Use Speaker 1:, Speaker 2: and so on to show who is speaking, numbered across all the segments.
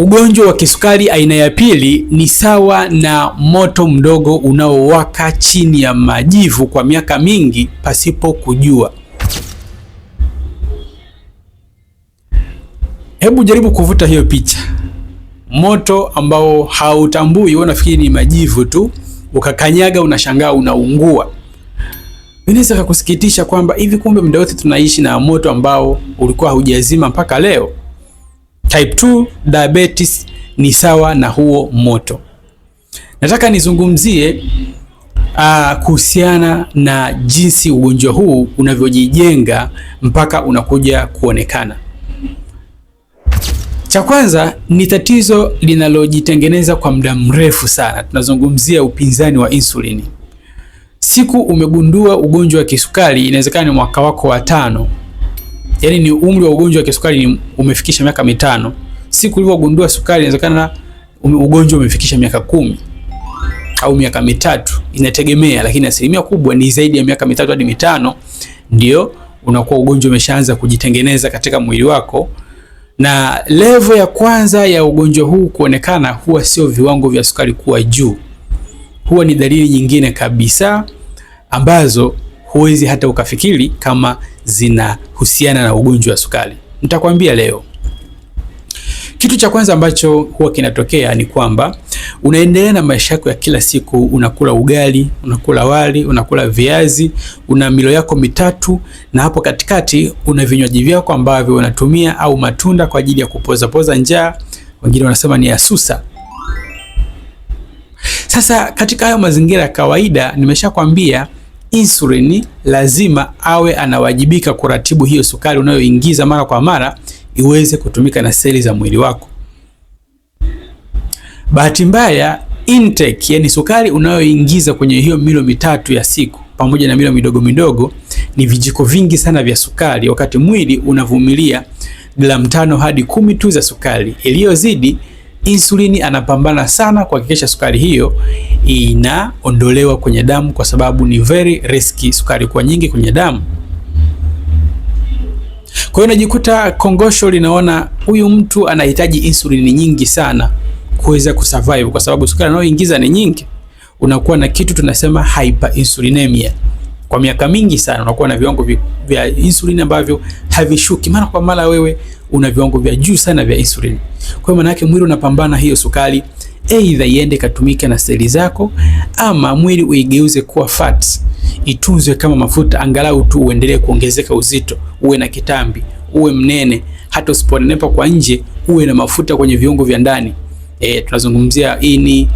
Speaker 1: Ugonjwa wa kisukari aina ya pili ni sawa na moto mdogo unaowaka chini ya majivu kwa miaka mingi pasipo kujua. Hebu jaribu kuvuta hiyo picha. Moto ambao hautambui, unafikiri ni majivu tu, ukakanyaga unashangaa unaungua. Inaweza kukusikitisha kwamba hivi kumbe muda wote tunaishi na moto ambao ulikuwa haujazima mpaka leo. Type 2 diabetes ni sawa na huo moto. Nataka nizungumzie kuhusiana na jinsi ugonjwa huu unavyojijenga mpaka unakuja kuonekana. Cha kwanza ni tatizo linalojitengeneza kwa muda mrefu sana. Tunazungumzia upinzani wa insulini. Siku umegundua ugonjwa wa kisukari, inawezekana ni mwaka wako wa 5. Yaani ni umri wa ugonjwa wa kisukari ni umefikisha miaka 5. Siku ulivyogundua sukari, inawezekana ugonjwa umefikisha miaka 10 au miaka 3, inategemea, lakini asilimia kubwa ni zaidi ya miaka 3 hadi 5 ndio unakuwa ugonjwa umeshaanza kujitengeneza katika mwili wako. Na level ya kwanza ya ugonjwa huu kuonekana huwa sio viwango vya sukari kuwa juu. Huwa ni dalili nyingine kabisa ambazo huwezi hata ukafikiri kama zinahusiana na ugonjwa wa sukari. Nitakwambia leo. Kitu cha kwanza ambacho huwa kinatokea ni kwamba unaendelea na maisha yako ya kila siku, unakula ugali, unakula wali, unakula viazi, una milo yako mitatu, na hapo katikati una vinywaji vyako ambavyo unatumia au matunda kwa ajili ya kupoza njaa, wengine wanasema ni asusa. Sasa katika hayo mazingira ya kawaida, nimeshakwambia insulini lazima awe anawajibika kuratibu hiyo sukari unayoingiza mara kwa mara iweze kutumika na seli za mwili wako. Bahati mbaya, intake, yani sukari unayoingiza kwenye hiyo milo mitatu ya siku pamoja na milo midogo midogo ni vijiko vingi sana vya sukari, wakati mwili unavumilia gramu 5 hadi 10 tu za sukari. Iliyozidi, insulini anapambana sana kuhakikisha sukari hiyo inaondolewa kwenye damu, kwa sababu ni very risky sukari kwa nyingi kwenye damu. Kwa hiyo unajikuta kongosho linaona huyu mtu anahitaji insulini nyingi sana kuweza kusurvive, kwa sababu sukari anayoingiza ni nyingi. Unakuwa na kitu tunasema hyperinsulinemia. Kwa miaka mingi sana unakuwa na viwango vya insulini ambavyo havishuki. Mara kwa mara wewe una viwango vya juu sana vya insulini. Kwa hiyo maana yake mwili unapambana hiyo sukari either iende katumike na seli zako, ama mwili uigeuze kuwa fats, itunzwe kama mafuta, angalau tu uendelee kuongezeka uzito, uwe na kitambi, uwe mnene, hata usiponenepa kwa nje uwe na mafuta kwenye viungo vya ndani. Tunazungumzia ini,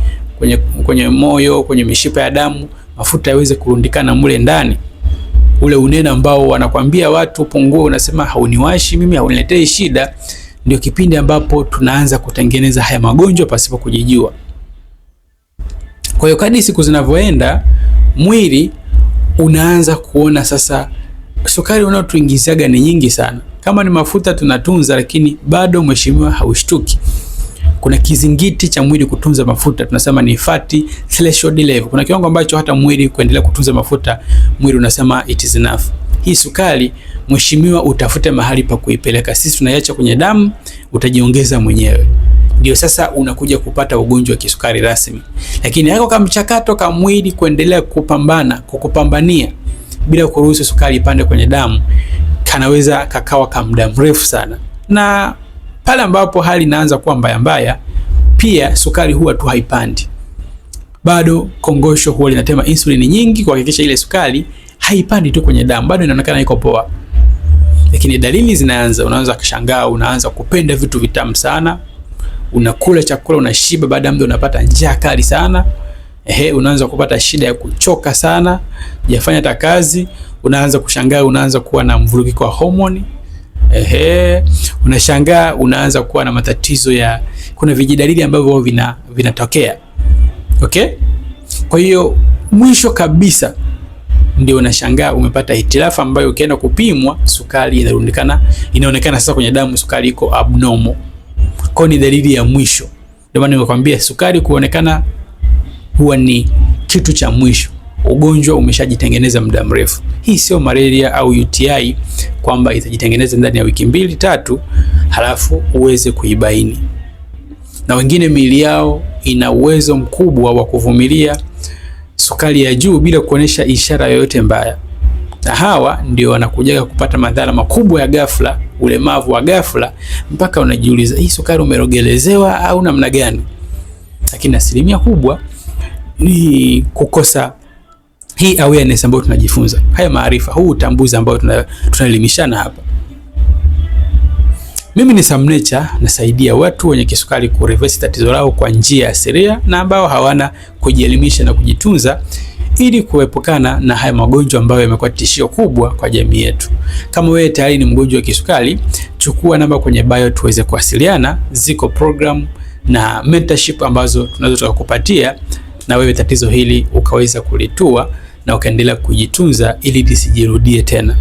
Speaker 1: kwenye moyo, kwenye mishipa ya damu, mafuta yaweze kurundikana mule ndani. Ule unene ambao wanakwambia watu pungue, unasema hauniwashi mimi, hauniletei shida, ndio kipindi ambapo tunaanza kutengeneza haya magonjwa pasipo kujijua. Kwa hiyo kadri siku zinavyoenda, mwili unaanza kuona sasa sukari unayotuingizaga ni nyingi sana. Kama ni mafuta tunatunza, lakini bado mheshimiwa haushtuki. Kuna kizingiti cha mwili kutunza mafuta, tunasema ni fatty threshold level. Kuna kiwango ambacho hata mwili kuendelea kutunza mafuta, mwili unasema it is enough. Hii sukari mheshimiwa utafute mahali pa kuipeleka. Sisi tunaiacha kwenye damu, utajiongeza mwenyewe. Ndio sasa unakuja kupata ugonjwa wa kisukari rasmi. Lakini hako kama mchakato kama mwili kuendelea kukupambania bila kuruhusu sukari ipande kwenye damu, kanaweza kakawa kwa muda mrefu sana. Na pale ambapo hali inaanza kuwa mbaya, pia sukari huwa tu haipandi. Bado kongosho huwa linatema insulini nyingi kuhakikisha ile sukari haipandi tu kwenye damu, bado inaonekana iko poa. Lakini dalili zinaanza, unaanza kushangaa, unaanza kupenda vitu vitamu sana. Unakula chakula unashiba, baada ya muda unapata njaa kali sana. Unaanza kupata shida ya kuchoka sana, hujafanya hata kazi. Unaanza kushangaa, unaanza kuwa na mvurugiko wa homoni. Unashangaa, unaanza kuwa na matatizo ya, kuna vijidalili ambavyo vinatokea. Okay? Kwa hiyo mwisho kabisa ndio unashangaa umepata hitilafu ambayo ukienda kupimwa sukari inaonekana sasa kwenye damu sukari iko abnormal. Kwa ni dalili ya mwisho. Ndio maana nimekwambia sukari kuonekana huwa ni kitu cha mwisho. Ugonjwa umeshajitengeneza muda mrefu. Hii sio malaria au UTI kwamba itajitengeneza ndani ya wiki 2-3 halafu uweze kuibaini. na wengine miili yao ina uwezo mkubwa wa kuvumilia sukari ya juu bila kuonesha ishara yoyote mbaya, na hawa ndio wanakujaga kupata madhara makubwa ya ghafla, ulemavu wa ghafla, mpaka unajiuliza hii sukari umerogelezewa au namna gani? Lakini asilimia kubwa ni kukosa hii awareness ambayo tunajifunza, haya maarifa, huu utambuzi ambao tunaelimishana hapa. Mimi ni Sam Nature, nasaidia watu wenye kisukari kureverse tatizo lao kwa njia asilia na ambao hawana kujielimisha na kujitunza ili kuepukana na haya magonjwa ambayo yamekuwa tishio kubwa kwa jamii yetu. Kama wewe tayari ni mgonjwa wa kisukari, chukua namba kwenye bio tuweze kuwasiliana. Ziko program na mentorship ambazo tunaweza kukupatia na wewe tatizo hili ukaweza kulitua na ukaendelea kujitunza ili lisijirudie tena.